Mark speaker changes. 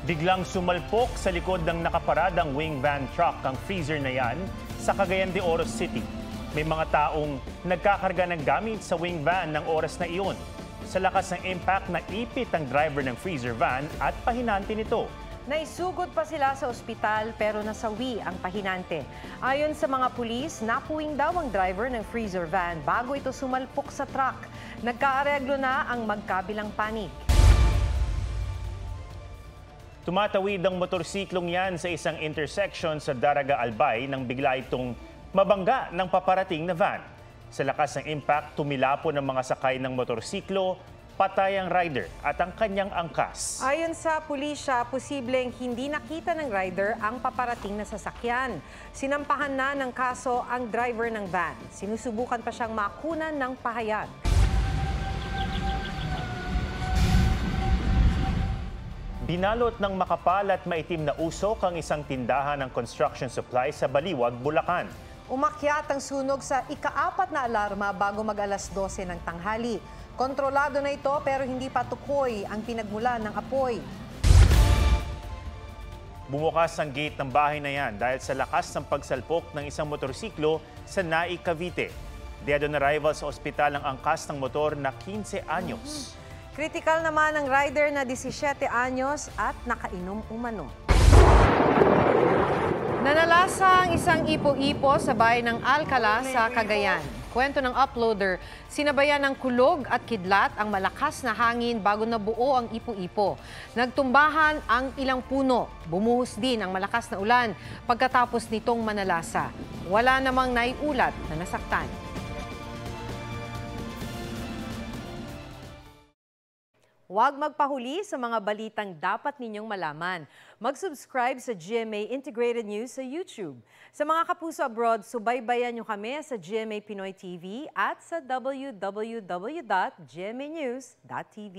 Speaker 1: Biglang sumalpok sa likod ng nakaparadang wing van truck ang freezer na yan sa Cagayan de Oro City. May mga taong nagkakarga ng gamit sa wing van ng oras na iyon. Sa lakas ng impact, naipit ang driver ng freezer van at pahinante nito.
Speaker 2: Naisugod pa sila sa ospital pero nasawi ang pahinante. Ayon sa mga pulis, napuwing daw ang driver ng freezer van bago ito sumalpok sa truck. Nagkaareglo na ang magkabilang panig.
Speaker 1: Tumatawid ang motorsiklong yan sa isang intersection sa Daraga Albay nang bigla itong mabangga ng paparating na van. Sa lakas ng impact, tumilapon ang mga sakay ng motorsiklo, patay ang rider at ang kanyang angkas.
Speaker 2: Ayon sa pulisya, posibleng hindi nakita ng rider ang paparating na sasakyan. Sinampahan na ng kaso ang driver ng van. Sinusubukan pa siyang makunan ng pahayag.
Speaker 1: Binalot ng makapal at maitim na usok ang isang tindahan ng construction supply sa Baliwag, Bulacan.
Speaker 2: Umakyat ang sunog sa ika-4 na alarma bago mag-alas 12 ng tanghali. Kontrolado na ito pero hindi pa tukoy ang pinagmulan ng apoy.
Speaker 1: Bumukas ang gate ng bahay na yan dahil sa lakas ng pagsalpok ng isang motorsiklo sa Naik, Cavite. Dead on arrival sa ospital ang angkas ng motor na 15 anyos.
Speaker 2: Critical naman ang rider na 17 anyos at nakainom umano. Nanalasa ang isang ipo-ipo sa bayan ng Alcala sa Cagayan. Kwento ng uploader, sinabayan ng kulog at kidlat ang malakas na hangin bago nabuo ang ipo-ipo. Nagtumbahan ang ilang puno. Bumuhos din ang malakas na ulan pagkatapos nitong manalasa. Wala namang naiulat na nasaktan. Huwag magpahuli sa mga balitang dapat ninyong malaman. Mag-subscribe sa GMA Integrated News sa YouTube. Sa mga kapuso abroad, subaybayan nyo kami sa GMA Pinoy TV at sa www.gmanews.tv.